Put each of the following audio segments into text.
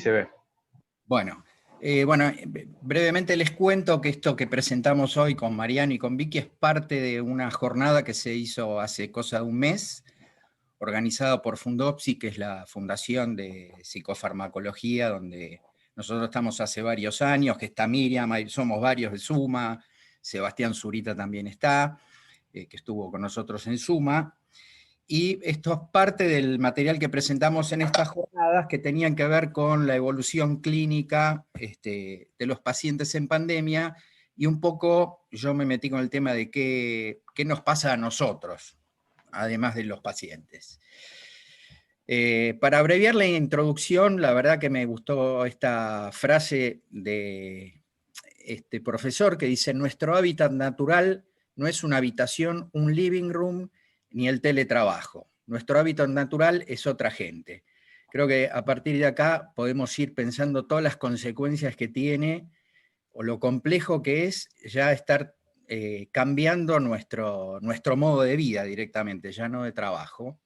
se ve. Bueno, brevemente les cuento que esto que presentamos hoy con Mariano y con Vicky es parte de una jornada que se hizo hace cosa de un mes, organizada por Fundopsi, que es la Fundación de Psicofarmacología, donde nosotros estamos hace varios años, que está Miriam, somos varios de Suma, Sebastián Zurita también está, que estuvo con nosotros en Suma, y esto es parte del material que presentamos en estas jornadas que tenían que ver con la evolución clínica de los pacientes en pandemia, y un poco yo me metí con el tema de qué nos pasa a nosotros, además de los pacientes. Para abreviar la introducción, la verdad que me gustó esta frase de este profesor que dice: nuestro hábitat natural no es una habitación, un living room, ni el teletrabajo. Nuestro hábitat natural es otra gente. Creo que a partir de acá podemos ir pensando todas las consecuencias que tiene, o lo complejo que es ya estar cambiando nuestro modo de vida directamente, ya no de trabajo,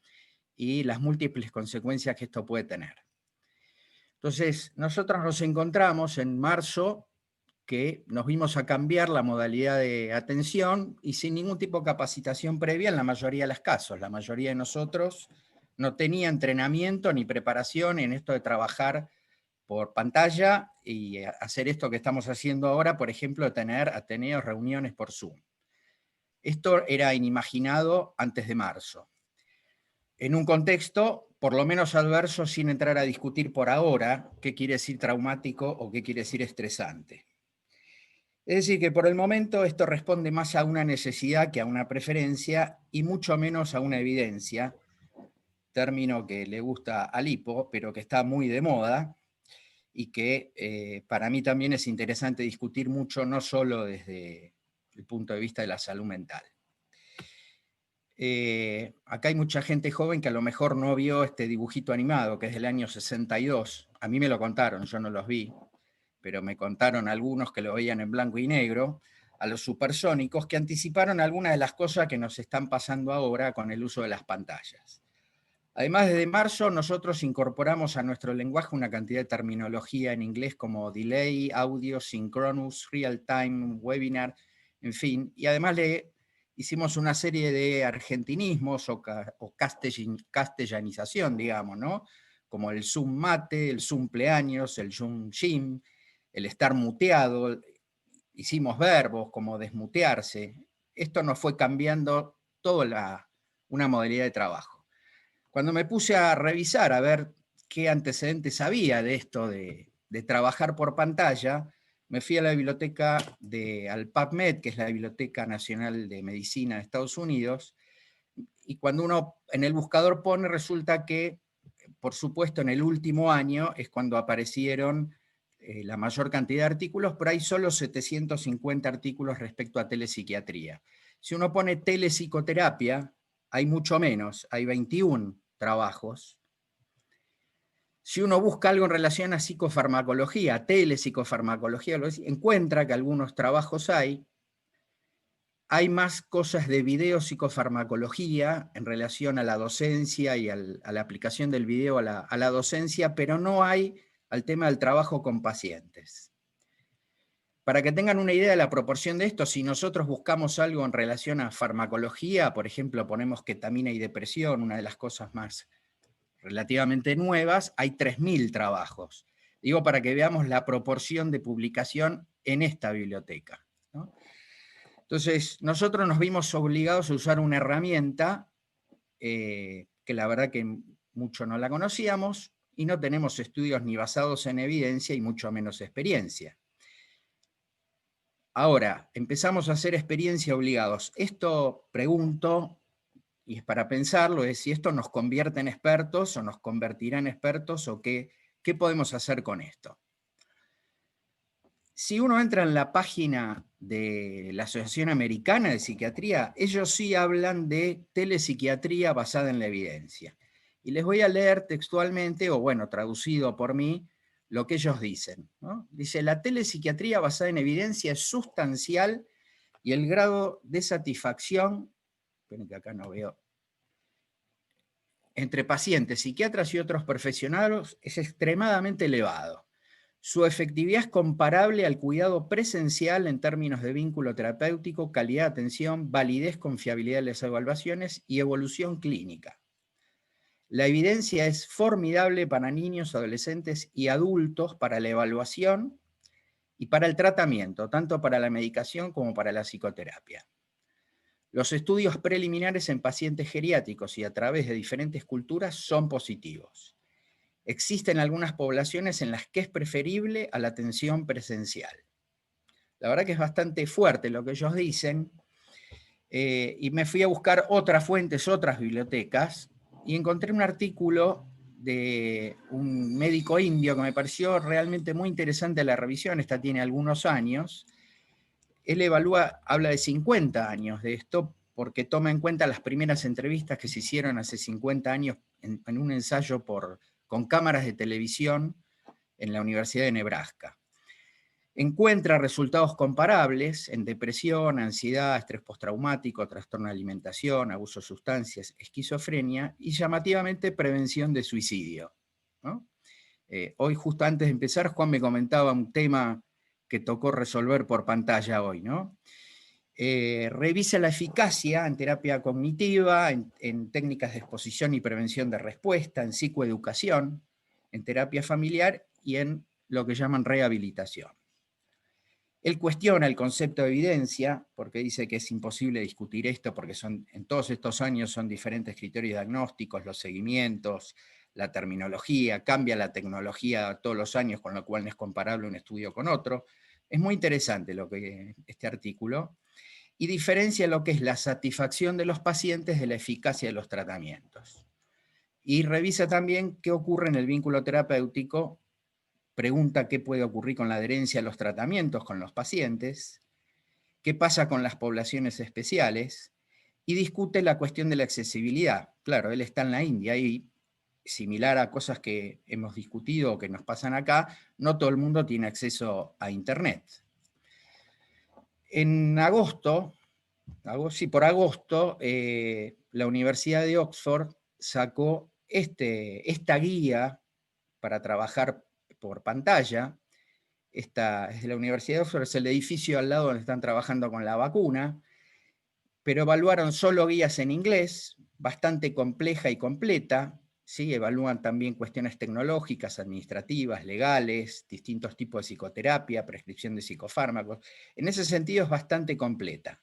y las múltiples consecuencias que esto puede tener. Entonces, nosotros nos encontramos en marzo que nos vimos a cambiar la modalidad de atención y sin ningún tipo de capacitación previa en la mayoría de los casos. La mayoría de nosotros no tenía entrenamiento ni preparación en esto de trabajar por pantalla y hacer esto que estamos haciendo ahora, por ejemplo, de tener ateneos, reuniones por Zoom. Esto era inimaginado antes de marzo. En un contexto, por lo menos adverso, sin entrar a discutir por ahora qué quiere decir traumático o qué quiere decir estresante. Es decir, que por el momento esto responde más a una necesidad que a una preferencia y mucho menos a una evidencia, término que le gusta a Lipo, pero que está muy de moda y que para mí también es interesante discutir mucho, no solo desde el punto de vista de la salud mental. Acá hay mucha gente joven que a lo mejor no vio este dibujito animado, que es del año 62. A mí me lo contaron, yo no los vi, pero me contaron algunos que lo veían en blanco y negro, a los supersónicos, que anticiparon algunas de las cosas que nos están pasando ahora con el uso de las pantallas. Además, desde marzo nosotros incorporamos a nuestro lenguaje una cantidad de terminología en inglés como delay, audio, synchronous, real time, webinar, en fin, y además hicimos una serie de argentinismos o castellanización, digamos, ¿no? Como el Zoom mate, el Zoom pleaños, el Zoom gym, el estar muteado, hicimos verbos como desmutearse. Esto nos fue cambiando toda una modalidad de trabajo. Cuando me puse a revisar, a ver qué antecedentes había de esto de trabajar por pantalla, me fui a la biblioteca al PubMed, que es la Biblioteca Nacional de Medicina de Estados Unidos, y cuando uno en el buscador pone, resulta que, por supuesto, en el último año es cuando aparecieron la mayor cantidad de artículos, pero hay solo 750 artículos respecto a telepsiquiatría. Si uno pone telepsicoterapia, hay mucho menos, hay 21 trabajos. Si uno busca algo en relación a psicofarmacología, telepsicofarmacología, encuentra que algunos trabajos hay más cosas de videopsicofarmacología en relación a la docencia y a la aplicación del video a la docencia, pero no hay al tema del trabajo con pacientes. Para que tengan una idea de la proporción de esto, si nosotros buscamos algo en relación a farmacología, por ejemplo, ponemos ketamina y depresión, una de las cosas más relativamente nuevas, hay 3.000 trabajos. Digo, para que veamos la proporción de publicación en esta biblioteca, ¿no? Entonces, nosotros nos vimos obligados a usar una herramienta que la verdad que mucho no la conocíamos y no tenemos estudios ni basados en evidencia y mucho menos experiencia. Ahora, empezamos a hacer experiencia obligados. Esto pregunto, y es para pensarlo, es si esto nos convierte en expertos o nos convertirá en expertos o qué podemos hacer con esto. Si uno entra en la página de la Asociación Americana de Psiquiatría, ellos sí hablan de telepsiquiatría basada en la evidencia. Y les voy a leer textualmente, o bueno, traducido por mí, lo que ellos dicen, ¿no? Dice: la telepsiquiatría basada en evidencia es sustancial y el grado de satisfacción, esperen que acá no veo, entre pacientes, psiquiatras y otros profesionales es extremadamente elevado. Su efectividad es comparable al cuidado presencial en términos de vínculo terapéutico, calidad de atención, validez, confiabilidad de las evaluaciones y evolución clínica. La evidencia es formidable para niños, adolescentes y adultos para la evaluación y para el tratamiento, tanto para la medicación como para la psicoterapia. Los estudios preliminares en pacientes geriátricos y a través de diferentes culturas son positivos. Existen algunas poblaciones en las que es preferible a la atención presencial. La verdad que es bastante fuerte lo que ellos dicen, y me fui a buscar otras fuentes, otras bibliotecas, y encontré un artículo de un médico indio que me pareció realmente muy interesante la revisión, esta tiene algunos años. Él habla de 50 años de esto, porque toma en cuenta las primeras entrevistas que se hicieron hace 50 años en un ensayo con cámaras de televisión en la Universidad de Nebraska. Encuentra resultados comparables en depresión, ansiedad, estrés postraumático, trastorno de alimentación, abuso de sustancias, esquizofrenia y llamativamente prevención de suicidio, ¿no? Hoy, justo antes de empezar, Juan me comentaba un tema que tocó resolver por pantalla hoy, ¿no? Revisa la eficacia en terapia cognitiva, en técnicas de exposición y prevención de respuesta, en psicoeducación, en terapia familiar y en lo que llaman rehabilitación. Él cuestiona el concepto de evidencia, porque dice que es imposible discutir esto, porque en todos estos años son diferentes criterios diagnósticos, los seguimientos, la terminología, cambia la tecnología todos los años, con lo cual no es comparable un estudio con otro. Es muy interesante este artículo, y diferencia lo que es la satisfacción de los pacientes de la eficacia de los tratamientos. Y revisa también qué ocurre en el vínculo terapéutico, pregunta qué puede ocurrir con la adherencia a los tratamientos con los pacientes, qué pasa con las poblaciones especiales, y discute la cuestión de la accesibilidad. Claro, él está en la India y, similar a cosas que hemos discutido o que nos pasan acá, no todo el mundo tiene acceso a Internet. En agosto, por agosto, la Universidad de Oxford sacó esta guía para trabajar por pantalla. Esta es de la Universidad de Oxford, es el edificio al lado donde están trabajando con la vacuna, pero evaluaron solo guías en inglés, bastante compleja y completa, ¿sí? Evalúan también cuestiones tecnológicas, administrativas, legales, distintos tipos de psicoterapia, prescripción de psicofármacos. En ese sentido es bastante completa.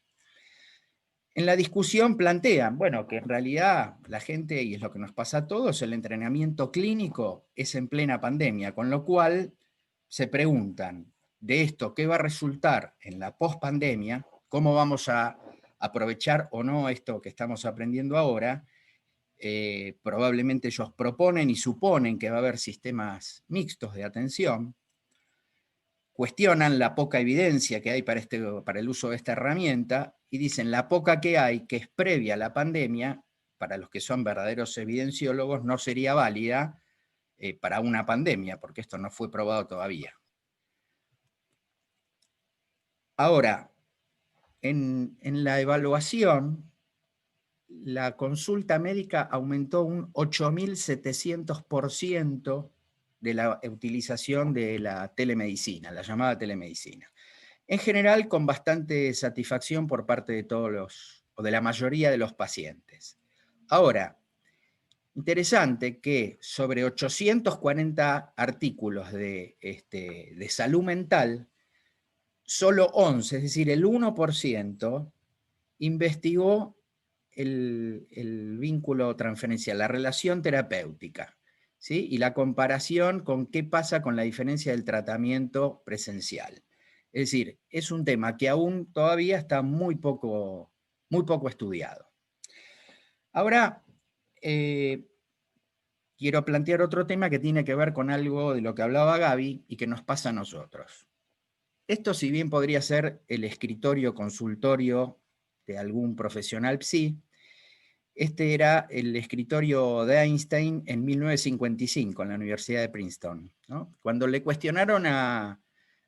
En la discusión plantean, bueno, que en realidad la gente, y es lo que nos pasa a todos, el entrenamiento clínico es en plena pandemia, con lo cual se preguntan de esto, ¿qué va a resultar en la pospandemia? ¿Cómo vamos a aprovechar o no esto que estamos aprendiendo ahora? Probablemente ellos proponen y suponen que va a haber sistemas mixtos de atención, cuestionan la poca evidencia que hay para el uso de esta herramienta y dicen la poca que hay, que es previa a la pandemia, para los que son verdaderos evidenciólogos, no sería válida para una pandemia, porque esto no fue probado todavía. Ahora, en la evaluación, la consulta médica aumentó un 8.700% de la utilización de la telemedicina, la llamada telemedicina. En general, con bastante satisfacción por parte de o de la mayoría de los pacientes. Ahora, interesante que sobre 840 artículos de salud mental, solo 11, es decir, el 1%, investigó el vínculo transferencial, la relación terapéutica, ¿sí? Y la comparación con qué pasa con la diferencia del tratamiento presencial. Es decir, es un tema que aún todavía está muy poco estudiado. Ahora, quiero plantear otro tema que tiene que ver con algo de lo que hablaba Gaby y que nos pasa a nosotros. Esto, si bien podría ser el escritorio consultorio de algún profesional psi, este era el escritorio de Einstein en 1955 en la Universidad de Princeton, ¿no? Cuando le cuestionaron a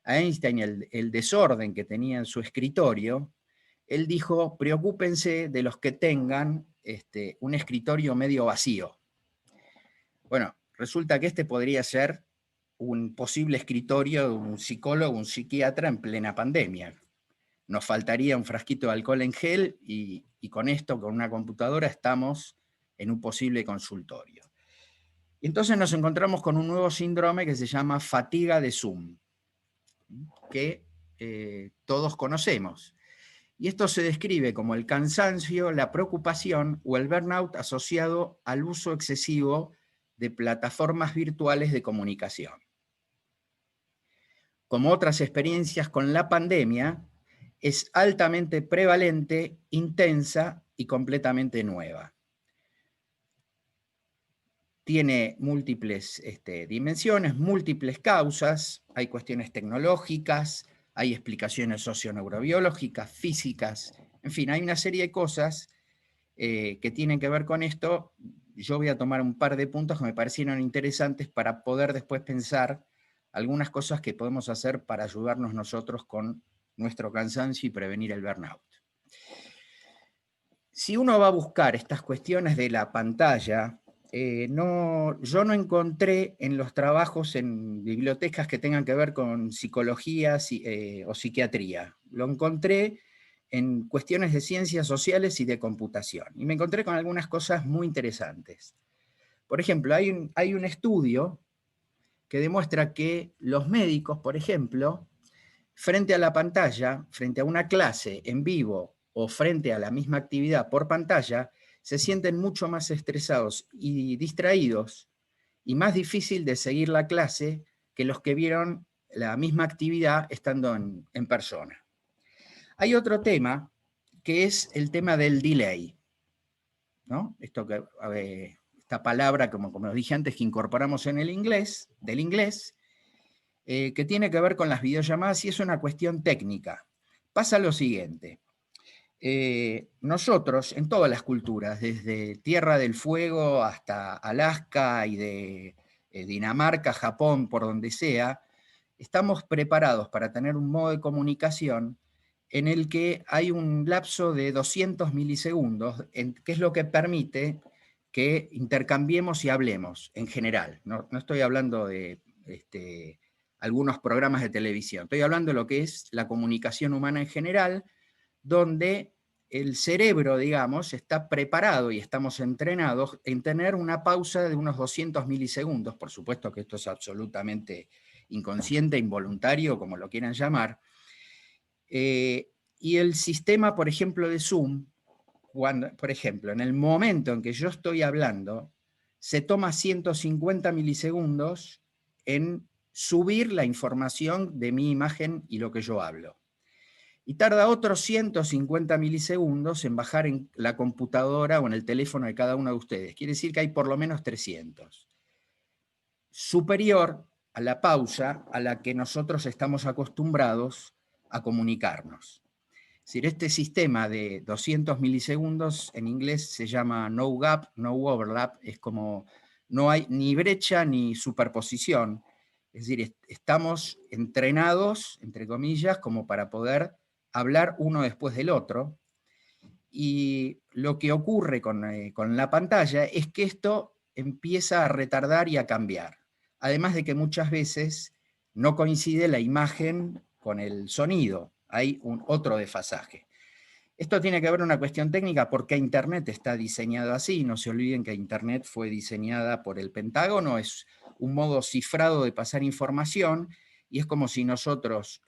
Einstein el desorden que tenía en su escritorio, él dijo, preocúpense de los que tengan un escritorio medio vacío, Bueno, resulta que este podría ser un posible escritorio de un psicólogo, un psiquiatra en plena pandemia. Nos faltaría un frasquito de alcohol en gel y con esto, con una computadora, estamos en un posible consultorio. Y entonces nos encontramos con un nuevo síndrome que se llama fatiga de Zoom, que todos conocemos. Y esto se describe como el cansancio, la preocupación o el burnout asociado al uso excesivo de plataformas virtuales de comunicación. Como otras experiencias con la pandemia, es altamente prevalente, intensa y completamente nueva. Tiene múltiples dimensiones, múltiples causas, hay cuestiones tecnológicas, hay explicaciones socioneurobiológicas, físicas, en fin, hay una serie de cosas que tienen que ver con esto. Yo voy a tomar un par de puntos que me parecieron interesantes para poder después pensar algunas cosas que podemos hacer para ayudarnos nosotros con nuestro cansancio y prevenir el burnout. Si uno va a buscar estas cuestiones de la pantalla, yo no encontré en los trabajos en bibliotecas que tengan que ver con psicología o psiquiatría. Lo encontré en cuestiones de ciencias sociales y de computación. Y me encontré con algunas cosas muy interesantes. Por ejemplo, hay un estudio que demuestra que los médicos, por ejemplo, frente a la pantalla, frente a una clase en vivo o frente a la misma actividad por pantalla, se sienten mucho más estresados y distraídos y más difícil de seguir la clase que los que vieron la misma actividad estando en persona. Hay otro tema que es el tema del delay, ¿no? Esta palabra, como dije antes, que incorporamos en el inglés, del inglés, que tiene que ver con las videollamadas y es una cuestión técnica. Pasa lo siguiente. Nosotros, en todas las culturas, desde Tierra del Fuego hasta Alaska y de Dinamarca, Japón, por donde sea, estamos preparados para tener un modo de comunicación en el que hay un lapso de 200 milisegundos, que es lo que permite que intercambiemos y hablemos en general. No estoy hablando de algunos programas de televisión, estoy hablando de lo que es la comunicación humana en general, donde el cerebro, digamos, está preparado y estamos entrenados en tener una pausa de unos 200 milisegundos, por supuesto que esto es absolutamente inconsciente, involuntario, como lo quieran llamar, y el sistema, por ejemplo, de Zoom, por ejemplo, en el momento en que yo estoy hablando, se toma 150 milisegundos en subir la información de mi imagen y lo que yo hablo. Y tarda otros 150 milisegundos en bajar en la computadora o en el teléfono de cada uno de ustedes. Quiere decir que hay por lo menos 300. Superior a la pausa a la que nosotros estamos acostumbrados a comunicarnos. Es decir, este sistema de 200 milisegundos en inglés se llama no gap, no overlap, es como no hay ni brecha ni superposición. Es decir, estamos entrenados, entre comillas, como para poder hablar uno después del otro. Y lo que ocurre con la pantalla es que esto empieza a retardar y a cambiar. Además de que muchas veces no coincide la imagen con el sonido, hay otro desfasaje. Esto tiene que ver con una cuestión técnica porque Internet está diseñado así. No se olviden que Internet fue diseñada por el Pentágono, es un modo cifrado de pasar información y es como si nosotros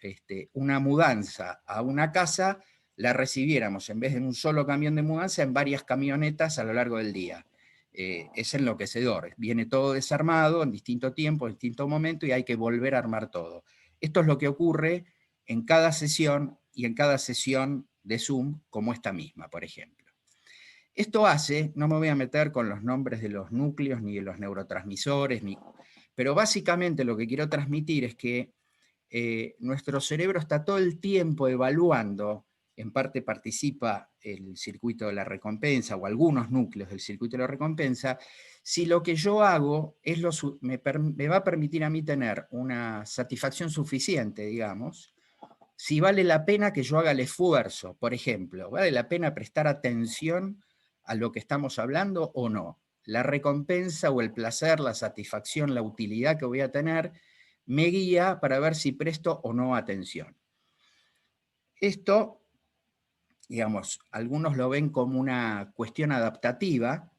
una mudanza a una casa la recibiéramos en vez de en un solo camión de mudanza en varias camionetas a lo largo del día. Es enloquecedor, viene todo desarmado en distinto tiempo, en distinto momento y hay que volver a armar todo. Esto es lo que ocurre en cada sesión y en cada sesión de Zoom, como esta misma, por ejemplo. Esto hace, no me voy a meter con los nombres de los núcleos ni de los neurotransmisores, pero básicamente lo que quiero transmitir es que nuestro cerebro está todo el tiempo evaluando, en parte participa el circuito de la recompensa o algunos núcleos del circuito de la recompensa, si lo que yo hago me va a permitir a mí tener una satisfacción suficiente, digamos, si vale la pena que yo haga el esfuerzo, por ejemplo, ¿vale la pena prestar atención a lo que estamos hablando o no? la recompensa o el placer, la satisfacción, la utilidad que voy a tener, me guía para ver si presto o no atención. Esto, digamos, algunos lo ven como una cuestión adaptativa,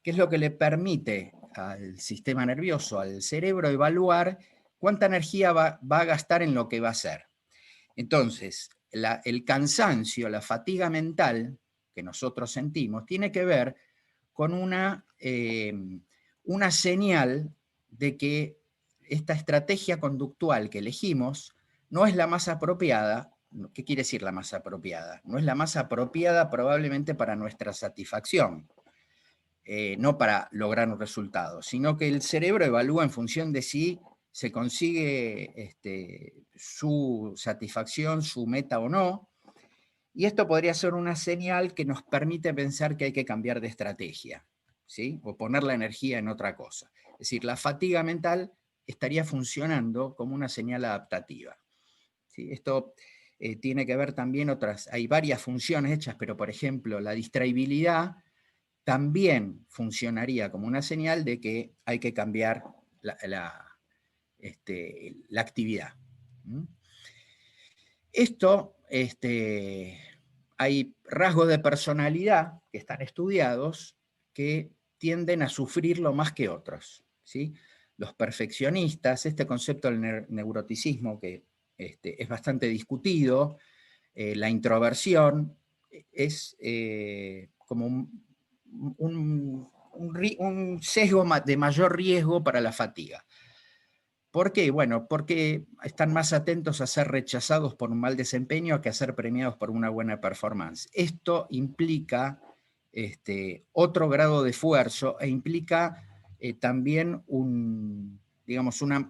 que es lo que le permite al sistema nervioso, al cerebro, evaluar cuánta energía va a gastar en lo que va a hacer. Entonces, el cansancio, la fatiga mental que nosotros sentimos, tiene que ver con una señal de que esta estrategia conductual que elegimos no es la más apropiada. ¿Qué quiere decir la más apropiada? No es la más apropiada probablemente para nuestra satisfacción, no para lograr un resultado, sino que el cerebro evalúa en función de si se consigue su satisfacción, su meta o no, y esto podría ser una señal que nos permite pensar que hay que cambiar de estrategia, ¿sí? O poner la energía en otra cosa. Es decir, la fatiga mental estaría funcionando como una señal adaptativa, ¿sí? Esto tiene que ver también hay varias funciones hechas, pero por ejemplo, la distraibilidad también funcionaría como una señal de que hay que cambiar la actividad. Esto, hay rasgos de personalidad que están estudiados que tienden a sufrirlo más que otros, ¿sí? Los perfeccionistas, este concepto del neuroticismo que es bastante discutido, la introversión, es como un sesgo de mayor riesgo para la fatiga. ¿Por qué? Bueno, porque están más atentos a ser rechazados por un mal desempeño que a ser premiados por una buena performance. Esto implica otro grado de esfuerzo e implica también un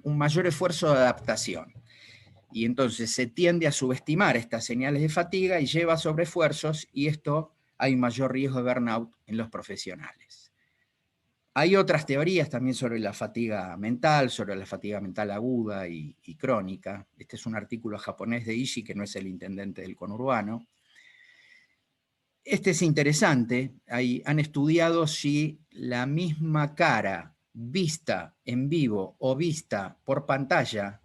mayor esfuerzo de adaptación. Y entonces se tiende a subestimar estas señales de fatiga y lleva a sobreesfuerzos, y esto hay mayor riesgo de burnout en los profesionales. Hay otras teorías también sobre la fatiga mental aguda y crónica. Este es un artículo japonés de Ishii, que no es el intendente del conurbano. Este es interesante. Han estudiado si la misma cara vista en vivo o vista por pantalla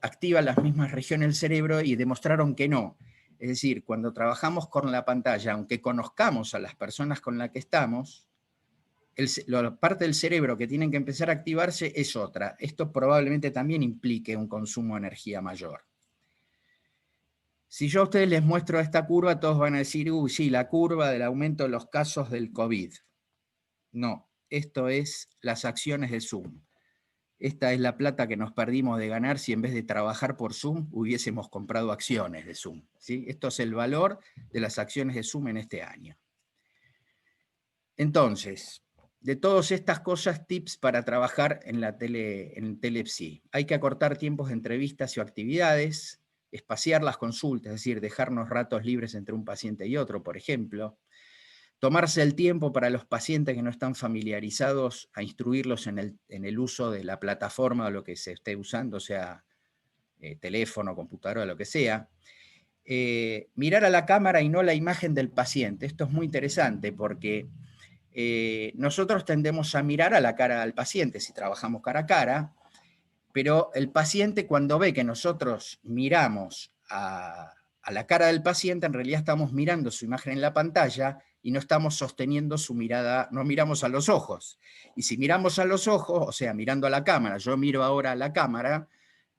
activa las mismas regiones del cerebro, y demostraron que no. Es decir, cuando trabajamos con la pantalla, aunque conozcamos a las personas con las que estamos, la parte del cerebro que tienen que empezar a activarse es otra. Esto probablemente también implique un consumo de energía mayor. Si yo a ustedes les muestro esta curva, todos van a decir, uy, sí, la curva del aumento de los casos del COVID. No, esto es las acciones de Zoom. Esta es la plata que nos perdimos de ganar si en vez de trabajar por Zoom hubiésemos comprado acciones de Zoom, ¿sí? Esto es el valor de las acciones de Zoom en este año. Entonces, de todas estas cosas, tips para trabajar en telepsi. Hay que acortar tiempos de entrevistas y actividades, espaciar las consultas, es decir, dejarnos ratos libres entre un paciente y otro, por ejemplo. Tomarse el tiempo para los pacientes que no están familiarizados, a instruirlos en el uso de la plataforma o lo que se esté usando, sea teléfono, computadora, lo que sea. Mirar a la cámara y no la imagen del paciente. Esto es muy interesante porque nosotros tendemos a mirar a la cara del paciente si trabajamos cara a cara, pero el paciente, cuando ve que nosotros miramos a la cara del paciente, en realidad estamos mirando su imagen en la pantalla y no estamos sosteniendo su mirada, no miramos a los ojos. Y si miramos a los ojos, o sea, mirando a la cámara, yo miro ahora a la cámara,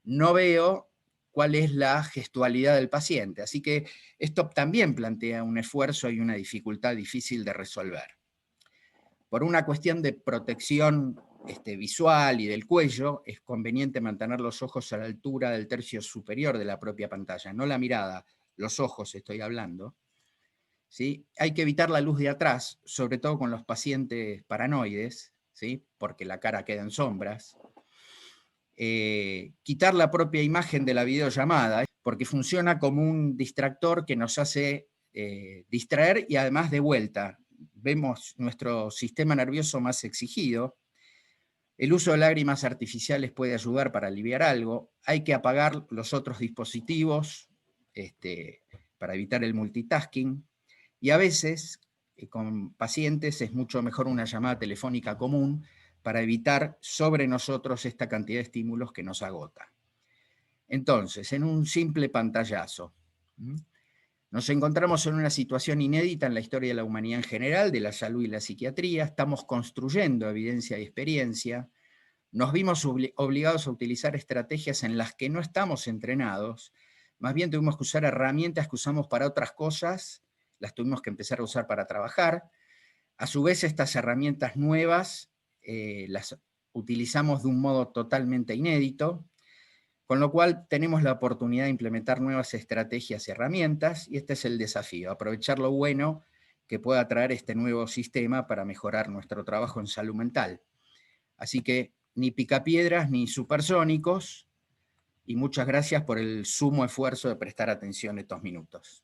no veo cuál es la gestualidad del paciente. Así que esto también plantea un esfuerzo y una dificultad difícil de resolver. Por una cuestión de protección visual y del cuello, es conveniente mantener los ojos a la altura del tercio superior de la propia pantalla, no la mirada, los ojos estoy hablando. ¿Sí? Hay que evitar la luz de atrás, sobre todo con los pacientes paranoides, ¿sí? Porque la cara queda en sombras. Quitar la propia imagen de la videollamada, porque funciona como un distractor que nos hace distraer y además de vuelta. Vemos nuestro sistema nervioso más exigido. El uso de lágrimas artificiales puede ayudar para aliviar algo. Hay que apagar los otros dispositivos para evitar el multitasking. Y a veces con pacientes es mucho mejor una llamada telefónica común para evitar sobre nosotros esta cantidad de estímulos que nos agota. Entonces, en un simple pantallazo, nos encontramos en una situación inédita en la historia de la humanidad en general, de la salud y la psiquiatría. Estamos construyendo evidencia y experiencia. Nos vimos obligados a utilizar estrategias en las que no estamos entrenados. Más bien tuvimos que usar herramientas que usamos para otras cosas, las tuvimos que empezar a usar para trabajar. A su vez, estas herramientas nuevas las utilizamos de un modo totalmente inédito, con lo cual tenemos la oportunidad de implementar nuevas estrategias y herramientas, y este es el desafío, aprovechar lo bueno que pueda traer este nuevo sistema para mejorar nuestro trabajo en salud mental. Así que ni picapiedras ni supersónicos, y muchas gracias por el sumo esfuerzo de prestar atención estos minutos.